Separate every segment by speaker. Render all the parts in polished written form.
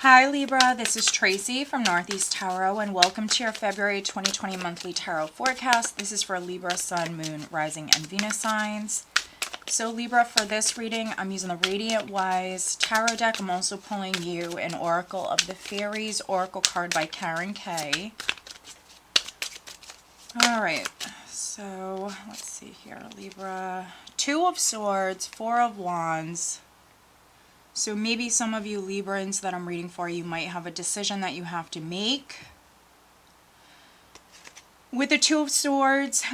Speaker 1: Hi Libra, this is Tracy from Northeast Tarot and welcome to your February 2020 monthly tarot forecast. This is for Libra, Sun, Moon, Rising, and Venus signs. So Libra, for this reading, I'm using the Radiant Wise Tarot deck. I'm also pulling you an Oracle of the Fairies Oracle card by Karen Kay. Alright, so let's see here, Libra. Two of Swords, Four of Wands. So maybe some of you Librans that I'm reading for, you might have a decision that you have to make. With the Two of Swords,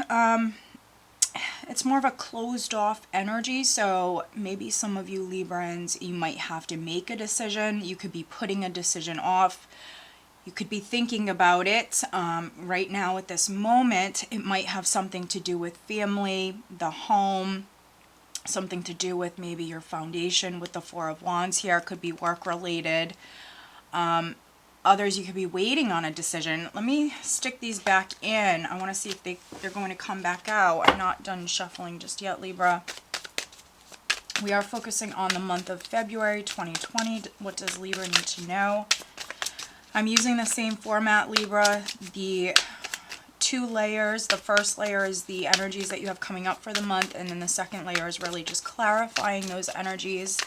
Speaker 1: it's more of a closed off energy. So maybe some of you Librans, you might have to make a decision. You could be putting a decision off. You could be thinking about it right now at this moment. It might have something to do with family, the home, something to do with maybe your foundation with the Four of Wands here. It could be work related. Others, you could be waiting on a decision. Let me stick these back in. I want to see if they're going to come back out. I'm not done shuffling just yet, Libra. We are focusing on the month of February 2020. What does Libra need to know? I'm using the same format, Libra. The two layers. The first layer is the energies that you have coming up for the month, and then the second layer is really just clarifying those energies.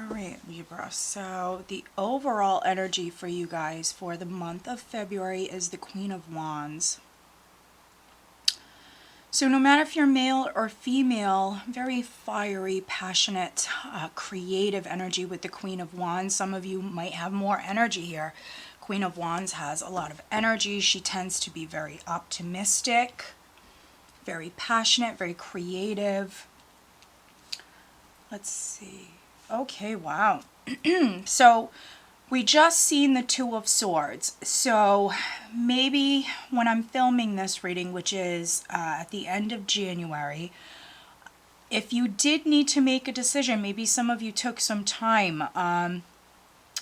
Speaker 1: Alright, Libra, so the overall energy for you guys for the month of February is the Queen of Wands. So no matter if you're male or female, very fiery, passionate, creative energy with the Queen of Wands. Some of you might have more energy here. Queen of Wands has a lot of energy. She tends to be very optimistic, very passionate, very creative. Let's see. Okay, wow. So we just seen the Two of Swords. So maybe when I'm filming this reading, which is at the end of January, if you did need to make a decision, maybe some of you took some time.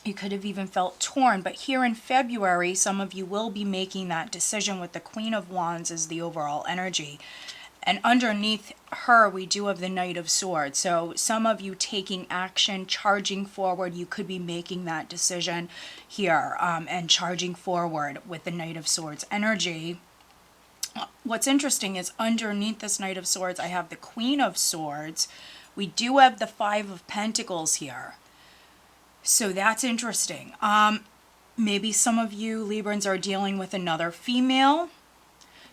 Speaker 1: You could have even felt torn. But here in February, some of you will be making that decision with the Queen of Wands as the overall energy. And underneath her, we do have the Knight of Swords. So some of you taking action, charging forward, you could be making that decision here and charging forward with the Knight of Swords energy. What's interesting is underneath this Knight of Swords, I have the Queen of Swords. We do have the Five of Pentacles here. So that's interesting. Maybe some of you Librans are dealing with another female.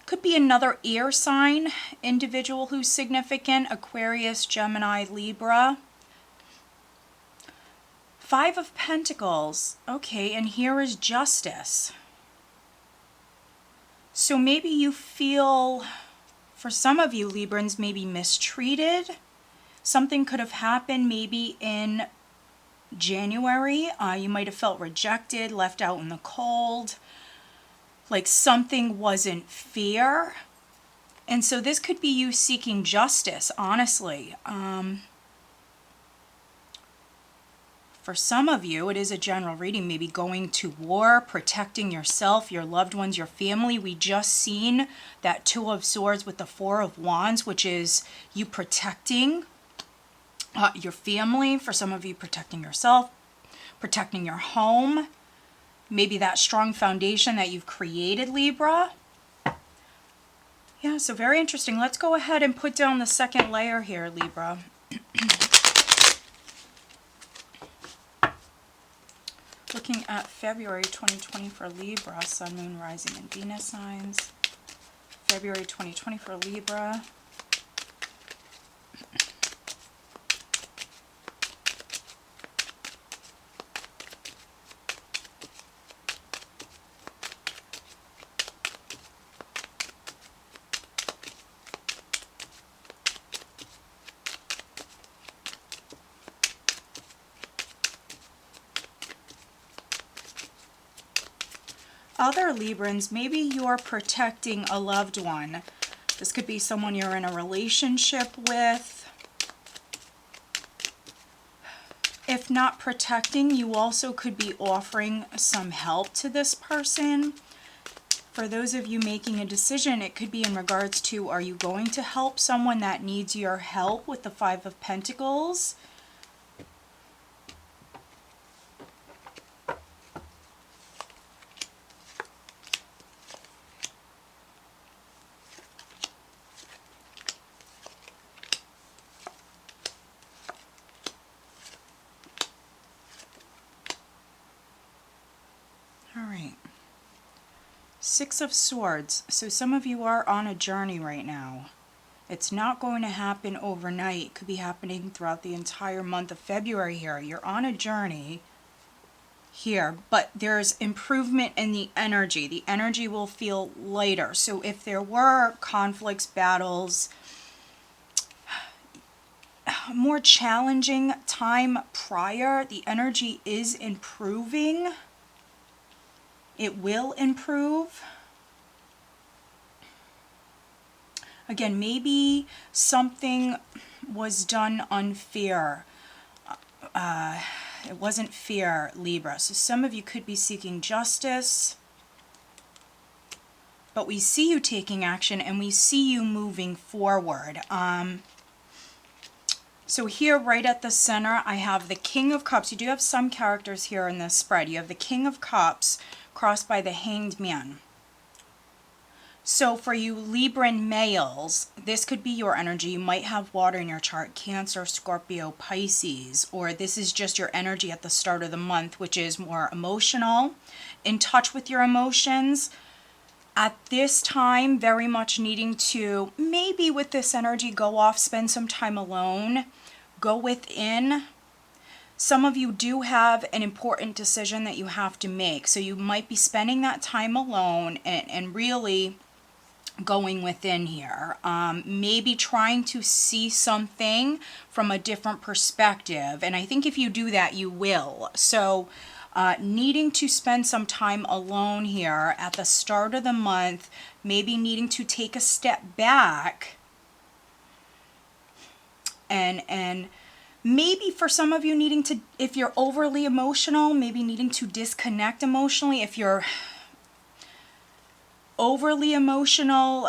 Speaker 1: Could be another air sign individual who's significant. Aquarius, Gemini, Libra. Five of Pentacles. Okay, and here is Justice. So maybe you feel, for some of you Librans, maybe mistreated. Something could have happened maybe in January. You might have felt rejected, left out in the cold. Like something wasn't fair. And so this could be you seeking justice, honestly. For some of you, it is a general reading, maybe going to war, protecting yourself, your loved ones, your family. We just seen that Two of Swords with the Four of Wands, which is you protecting your family. For some of you, protecting yourself, protecting your home. Maybe that strong foundation that you've created, Libra. Yeah, so very interesting. Let's go ahead and put down the second layer here, Libra. looking at February 2020 for Libra, Sun, Moon, Rising, and Venus signs. February 2020 for Libra. Other Librans, maybe you're protecting a loved one. This could be someone you're in a relationship with. If not protecting, you also could be offering some help to this person. For those of you making a decision, it could be in regards to, are you going to help someone that needs your help with the Five of Pentacles? Six of Swords. So some of you are on a journey right now. It's not going to happen overnight. It could be happening throughout the entire month of February here. You're on a journey here, but there's improvement in the energy. The energy will feel lighter. So if there were conflicts, battles, more challenging time prior, the energy is improving. It will improve. Again, maybe something was done unfair. It wasn't fair, Libra. So some of you could be seeking justice. But we see you taking action and we see you moving forward. So here right at the center, I have the King of Cups. You do have some characters here in this spread. You have the King of Cups crossed by the Hanged Man. So for you Libran males, this could be your energy. You might have water in your chart, Cancer, Scorpio, Pisces, or this is just your energy at the start of the month, which is more emotional, in touch with your emotions. At this time, very much needing to, maybe with this energy, go off, spend some time alone, go within. Some of you do have an important decision that you have to make. So you might be spending that time alone and really going within here. Maybe trying to see something from a different perspective. And I think if you do that, you will. So needing to spend some time alone here at the start of the month, maybe needing to take a step back and maybe for some of you needing to, if you're overly emotional, maybe needing to disconnect emotionally. If you're overly emotional,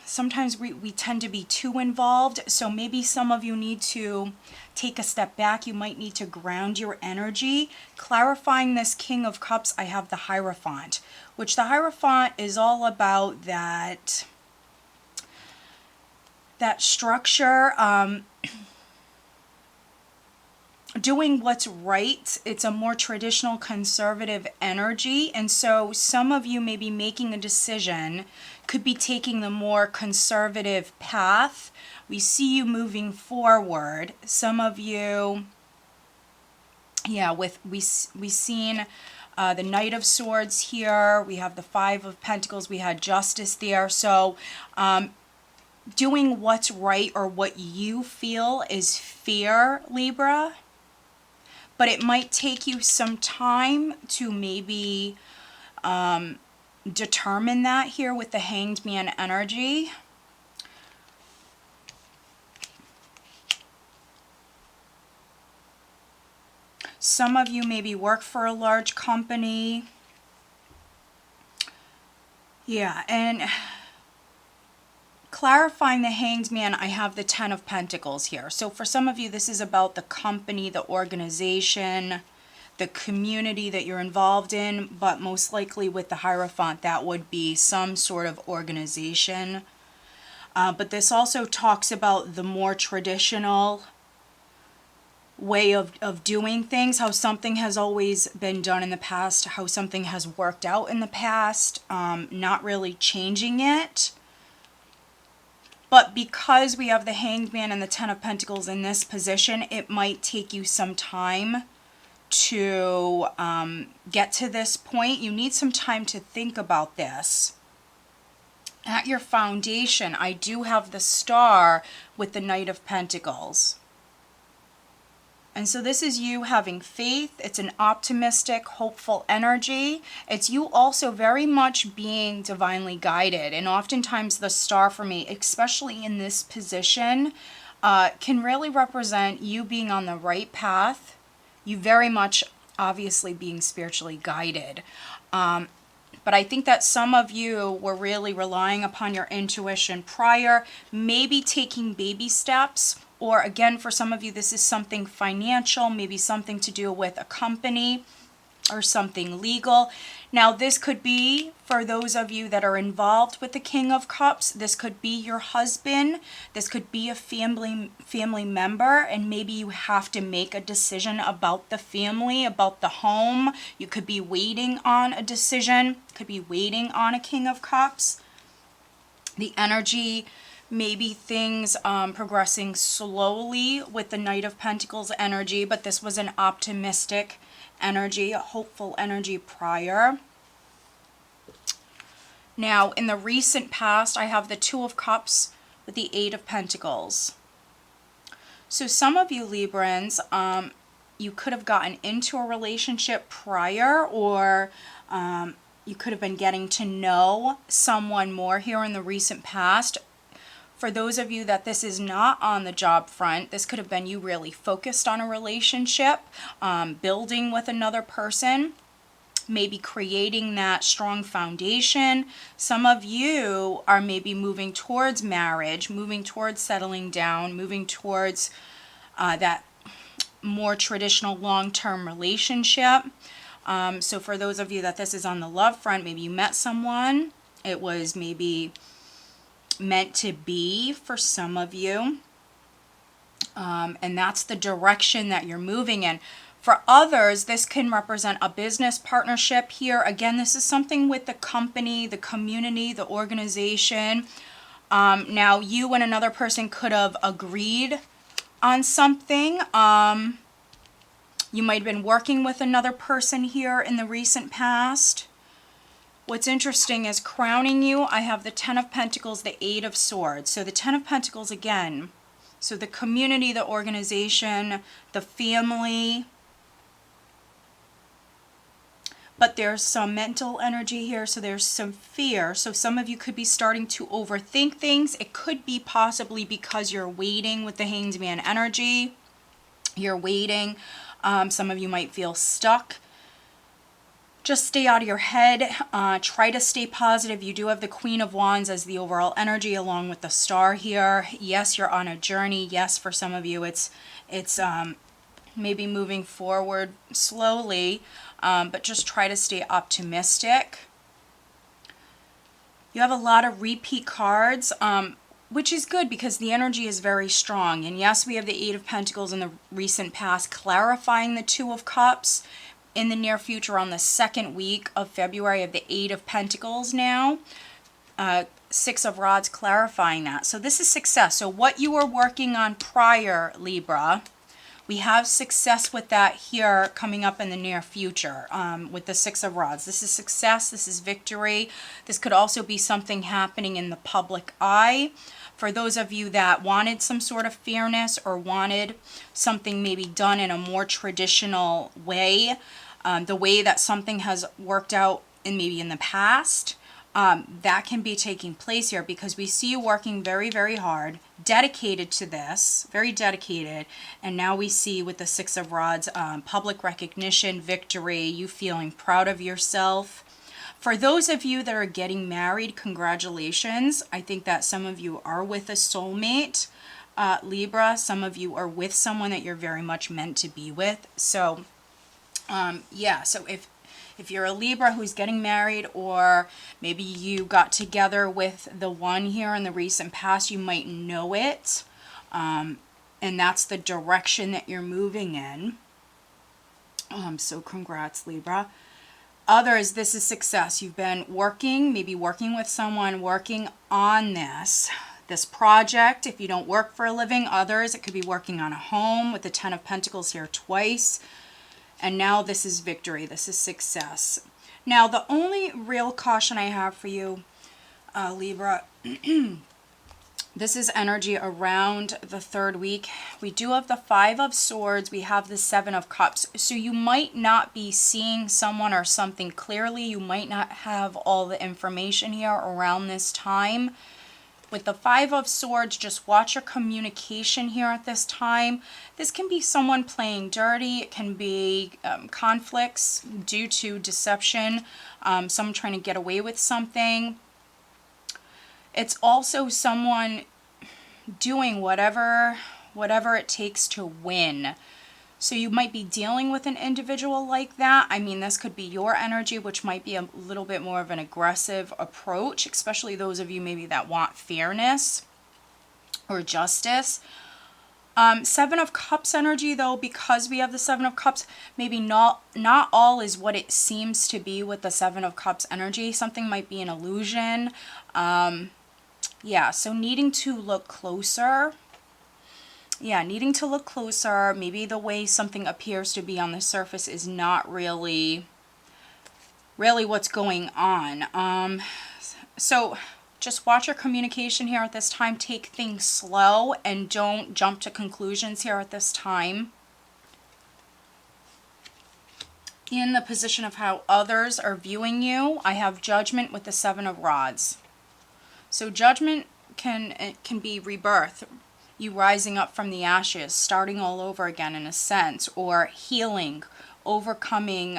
Speaker 1: sometimes we tend to be too involved. So maybe some of you need to take a step back. You might need to ground your energy. Clarifying this King of Cups, I have the Hierophant, which the Hierophant is all about that structure, doing what's right. It's a more traditional conservative energy. And so some of you may be making a decision, could be taking the more conservative path. We see you moving forward. Some of you, yeah, we've seen the Knight of Swords here. We have the Five of Pentacles. We had Justice there. So doing what's right or what you feel is fair, Libra. But it might take you some time to maybe determine that here with the Hanged Man energy. Some of you maybe work for a large company. Yeah, and clarifying the Hanged Man, I have the Ten of Pentacles here. So for some of you, this is about the company, the organization, the community that you're involved in, but most likely with the Hierophant, that would be some sort of organization. But this also talks about the more traditional way of doing things, how something has always been done in the past, how something has worked out in the past, not really changing it. But because we have the Hanged Man and the Ten of Pentacles in this position, it might take you some time to get to this point. You need some time to think about this. At your foundation, I do have the Star with the Knight of Pentacles. And so this is you having faith. It's an optimistic, hopeful energy. It's you also very much being divinely guided. And oftentimes the Star for me, especially in this position, can really represent you being on the right path. You very much obviously being spiritually guided. But I think that some of you were really relying upon your intuition prior, maybe taking baby steps. Or again, for some of you, this is something financial, maybe something to do with a company or something legal. Now, this could be for those of you that are involved with the King of Cups. This could be your husband. This could be a family member, and maybe you have to make a decision about the family, about the home. You could be waiting on a decision, could be waiting on a King of Cups. The energy, maybe things progressing slowly with the Knight of Pentacles energy, but this was an optimistic energy, a hopeful energy prior. Now, in the recent past, I have the Two of Cups with the Eight of Pentacles. So some of you Librans, you could have gotten into a relationship prior, or you could have been getting to know someone more here in the recent past. For those of you that this is not on the job front, this could have been you really focused on a relationship, building with another person, maybe creating that strong foundation. Some of you are maybe moving towards marriage, moving towards settling down, moving towards that more traditional long-term relationship. So for those of you that this is on the love front, maybe you met someone, it was maybe meant to be for some of you, and that's the direction that you're moving in. For others, this can represent a business partnership here. Again, this is something with the company, the community, the organization. Now, you and another person could have agreed on something. You might have been working with another person here in the recent past. What's interesting is crowning you, I have the Ten of Pentacles, the Eight of Swords. So the Ten of Pentacles again. So the community, the organization, the family. But there's some mental energy here, so there's some fear. So some of you could be starting to overthink things. It could be possibly because you're waiting with the Hanged Man energy. You're waiting. Some of you might feel stuck. Just stay out of your head. Try to stay positive. You do have the Queen of Wands as the overall energy along with the Star here. Yes, you're on a journey. Yes, for some of you it's maybe moving forward slowly, but just try to stay optimistic. You have a lot of repeat cards, which is good because the energy is very strong. And yes, we have the Eight of Pentacles in the recent past clarifying the Two of Cups. In the near future, on the second week of February, of the Eight of Pentacles now. Six of Rods clarifying that. So this is success. So what you were working on prior, Libra, we have success with that here coming up in the near future with the Six of Rods. This is success. This is victory. This could also be something happening in the public eye. For those of you that wanted some sort of fairness or wanted something maybe done in a more traditional way, the way that something has worked out in maybe in the past, that can be taking place here because we see you working very, very hard, dedicated to this, very dedicated. And now we see with the Six of Rods, public recognition, victory, you feeling proud of yourself. For those of you that are getting married, congratulations. I think that some of you are with a soulmate, Libra. Some of you are with someone that you're very much meant to be with. So, yeah, so if you're a Libra who's getting married, or maybe you got together with the one here in the recent past, you might know it. and that's the direction that you're moving in. So congrats, Libra. Others, this is success. You've been working, maybe working with someone, working on this project. If you don't work for a living, others, it could be working on a home with the Ten of Pentacles here twice. And now this is victory. This is success. Now, the only real caution I have for you, Libra, this is energy around the third week. We do have the Five of Swords. We have the Seven of Cups. So you might not be seeing someone or something clearly. You might not have all the information here around this time. With the Five of Swords, just watch your communication here at this time. This can be someone playing dirty. It can be conflicts due to deception. Someone trying to get away with something. It's also someone doing whatever it takes to win. So you might be dealing with an individual like that. I mean, this could be your energy, which might be a little bit more of an aggressive approach, especially those of you maybe that want fairness or justice. Seven of Cups energy, though, because we have the Seven of Cups, maybe not all is what it seems to be with the Seven of Cups energy. Something might be an illusion. Yeah, so needing to look closer. Yeah, needing to look closer. Maybe the way something appears to be on the surface is not really what's going on. So just watch your communication here at this time. Take things slow and don't jump to conclusions here at this time. In the position of how others are viewing you, I have Judgment with the Seven of Rods. So Judgment can be rebirth, you rising up from the ashes, starting all over again in a sense, or healing, overcoming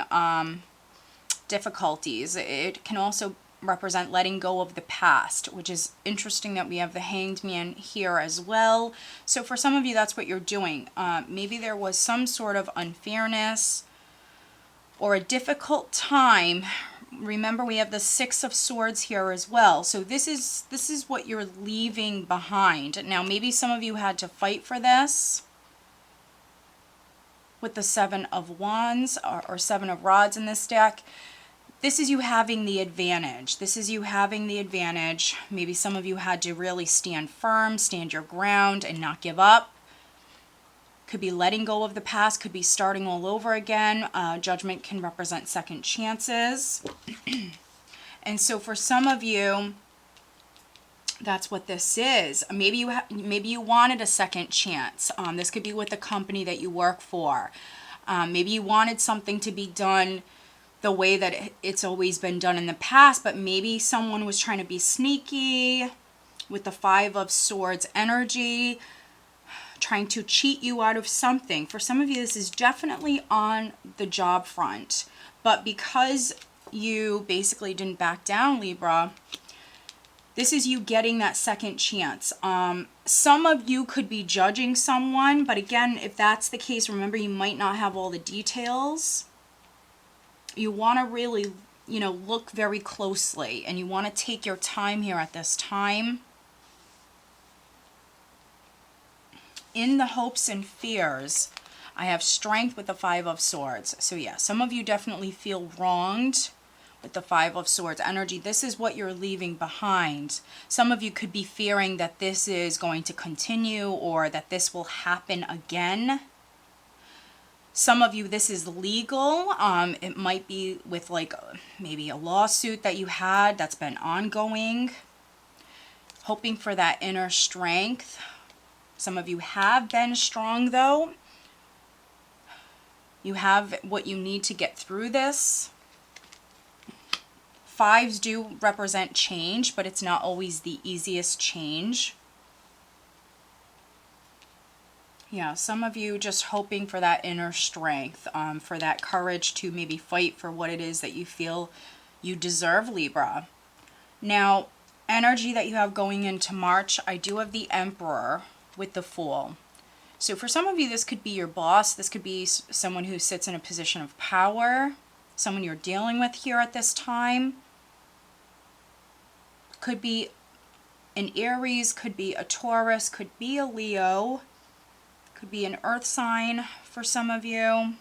Speaker 1: difficulties. It can also represent letting go of the past, which is interesting that we have the Hanged Man here as well. So for some of you, that's what you're doing. Maybe there was some sort of unfairness or a difficult time. Remember, we have the Six of Swords here as well. So this is what you're leaving behind. Now, maybe some of you had to fight for this with the Seven of Wands or Seven of Rods in this deck. This is you having the advantage. This is you having the advantage. Maybe some of you had to really stand firm, stand your ground, and not give up. Could be letting go of the past, could be starting all over again. Judgment can represent second chances. And so for some of you, that's what this is. Maybe you wanted a second chance. This could be with the company that you work for. Maybe you wanted something to be done the way that it's always been done in the past, but maybe someone was trying to be sneaky with the Five of Swords energy, trying to cheat you out of something. For some of you, this is definitely on the job front. But because you basically didn't back down, Libra, this is you getting that second chance. Some of you could be judging someone, but again, if that's the case, remember, you might not have all the details. You want to really, look very closely, and you want to take your time here at this time. In the hopes and fears, I have Strength with the Five of Swords. So yeah, some of you definitely feel wronged with the Five of Swords energy. This is what you're leaving behind. Some of you could be fearing that this is going to continue or that this will happen again. Some of you, this is legal. It might be with like maybe a lawsuit that you had that's been ongoing. Hoping for that inner strength. Some of you have been strong, though. You have what you need to get through this. Fives do represent change, but it's not always the easiest change. Yeah, some of you just hoping for that inner strength, for that courage to maybe fight for what it is that you feel you deserve, Libra. Now, energy that you have going into March, I do have the Emperor with the Fool. So for some of you, this could be your boss. This could be someone who sits in a position of power, someone you're dealing with here at this time. Could be an Aries, could be a Taurus, could be a Leo. Could be an earth sign for some of you.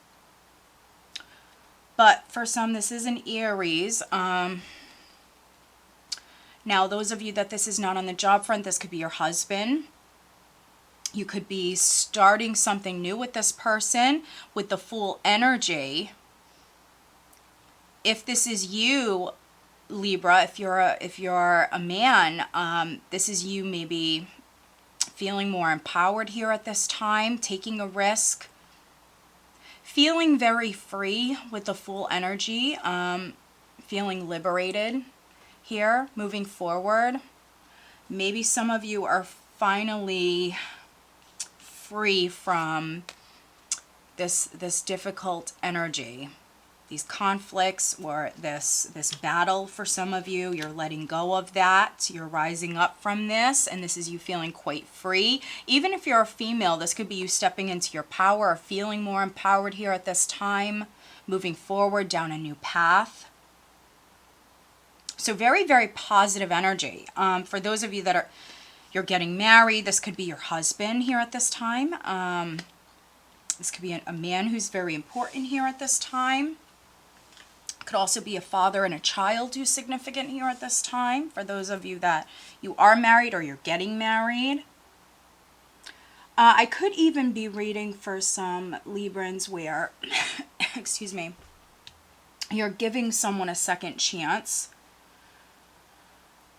Speaker 1: But for some, this is an Aries. Now, those of you that this is not on the job front, this could be your husband. You could be starting something new with this person with the Fool energy. If this is you, Libra, if you're a man, this is you maybe feeling more empowered here at this time, taking a risk, feeling very free with the Fool energy, feeling liberated here, moving forward. Maybe some of you are finally free from this difficult energy, these conflicts, or this battle. For some of you, you're letting go of that. You're rising up from this, and this is you feeling quite free. Even if you're a female, this could be you stepping into your power or feeling more empowered here at this time, moving forward down a new path. So very, very positive energy. For those of you that you're getting married, this could be your husband here at this time. This could be a man who's very important here at this time. Could also be a father and a child who's significant here at this time. For those of you that you are married or you're getting married. I could even be reading for some Librans where, excuse me, you're giving someone a second chance.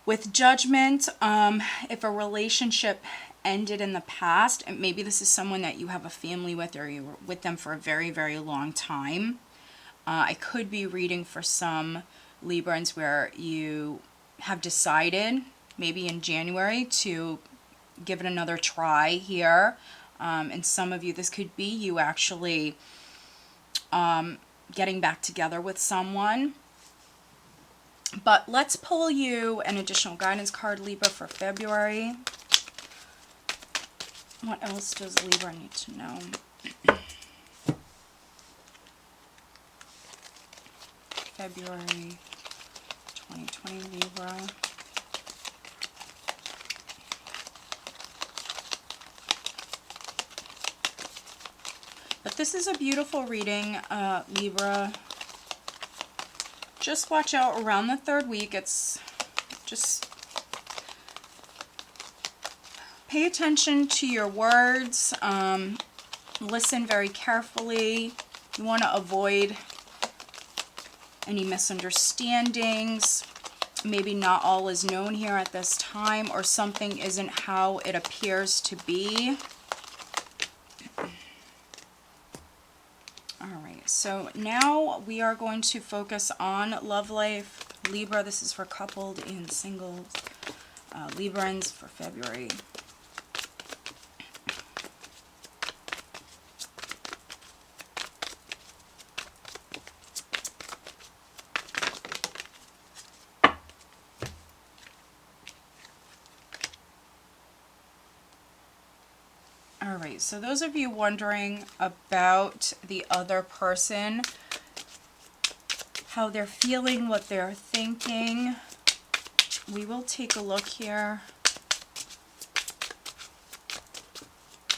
Speaker 1: With Judgment, if a relationship ended in the past, and maybe this is someone that you have a family with or you were with them for a very, very long time. I could be reading for some Librans where you have decided, maybe in January, to give it another try here. And some of you, this could be you actually getting back together with someone. But let's pull you an additional guidance card, Libra, for February. What else does Libra need to know? February 2020, Libra. But this is a beautiful reading, Libra. Just watch out around the third week. It's just pay attention to your words. Listen very carefully. You want to avoid any misunderstandings. Maybe not all is known here at this time, or something isn't how it appears to be. So now we are going to focus on love life. Libra, this is for coupled and single Librans for February. Alright, so those of you wondering about the other person, how they're feeling, what they're thinking, we will take a look here.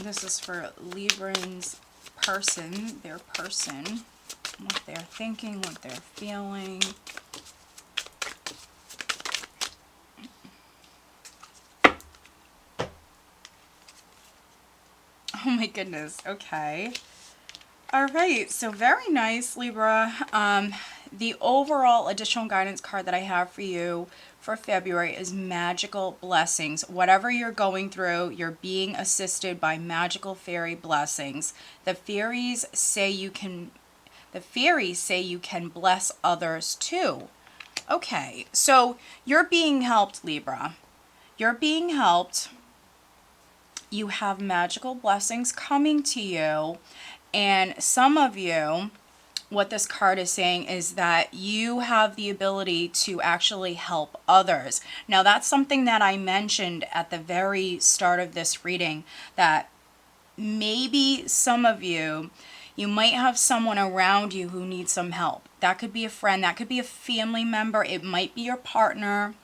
Speaker 1: This is for Librans person, their person, what they're thinking, what they're feeling. Oh my goodness, okay. All right, so very nice, Libra. The overall additional guidance card that I have for you for February is magical blessings. Whatever you're going through, you're being assisted by magical fairy blessings. The fairies say you can bless others too. Okay, so you're being helped, Libra. You're being helped. You have magical blessings coming to you, and some of you, what this card is saying is that you have the ability to actually help others. Now, that's something that I mentioned at the very start of this reading, that maybe some of you, you might have someone around you who needs some help. That could be a friend, that could be a family member, it might be your partner.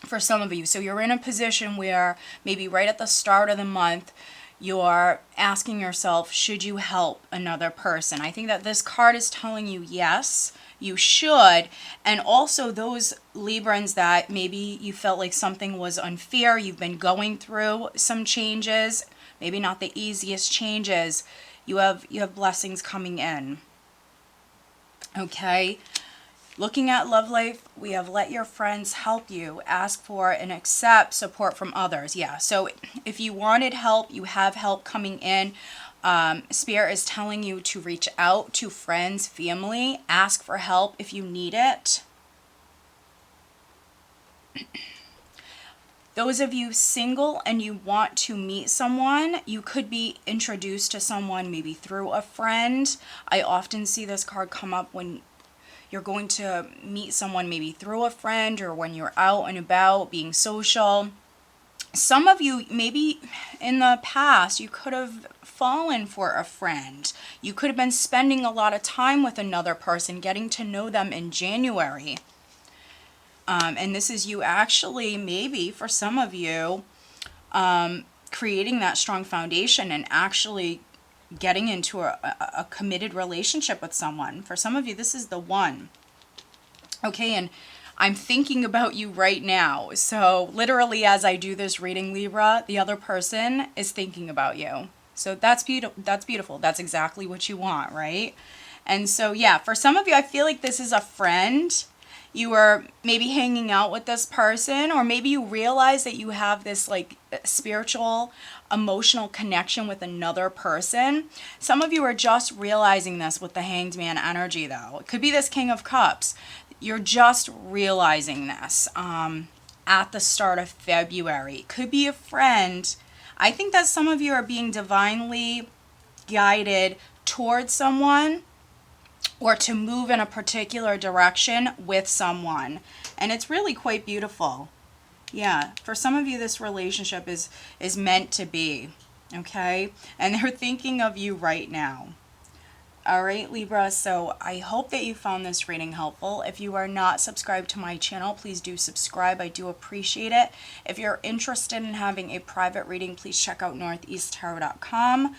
Speaker 1: For some of you, so you're in a position where maybe right at the start of the month, You're asking yourself, should you help another person? I think that this card is telling you, yes, you should. And also those Librans that maybe you felt like something was unfair, you've been going through some changes, maybe not the easiest changes, you have blessings coming in. Okay. Looking at love life, we have let your friends help you, ask for and accept support from others. Yeah, so if you wanted help, you have help coming in. Spirit is telling you to reach out to friends, family, ask for help if you need it. Those of you single and you want to meet someone, you could be introduced to someone maybe through a friend. I often see this card come up when you're going to meet someone maybe through a friend or when you're out and about being social. Some of you, maybe in the past, you could have fallen for a friend. You could have been spending a lot of time with another person, getting to know them in January. And this is you actually, maybe for some of you, creating that strong foundation and actually getting into a committed relationship with someone. For some of you, this is the one. Okay, and I'm thinking about you right now. So literally as I do this reading, Libra, the other person is thinking about you. So that's beautiful. That's beautiful. That's exactly what you want, right? And so, yeah, for some of you, I feel like this is a friend. You were maybe hanging out with this person, or maybe you realize that you have this like spiritual, emotional connection with another person. Some of you are just realizing this with the Hanged Man energy, though. It could be this King of Cups. You're just realizing this at the start of February. It could be a friend. I think that some of you are being divinely guided towards someone, or to move in a particular direction with someone. And it's really quite beautiful. Yeah, for some of you, this relationship is meant to be, okay? And they're thinking of you right now. All right, Libra, so I hope that you found this reading helpful. If you are not subscribed to my channel, please do subscribe. I do appreciate it. If you're interested in having a private reading, please check out northeasttarot.com.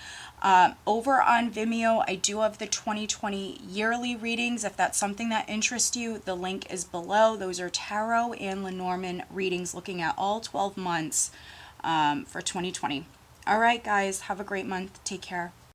Speaker 1: Over on Vimeo, I do have the 2020 yearly readings. If that's something that interests you, the link is below. Those are tarot and Lenormand readings looking at all 12 months for 2020. All right, guys, have a great month. Take care.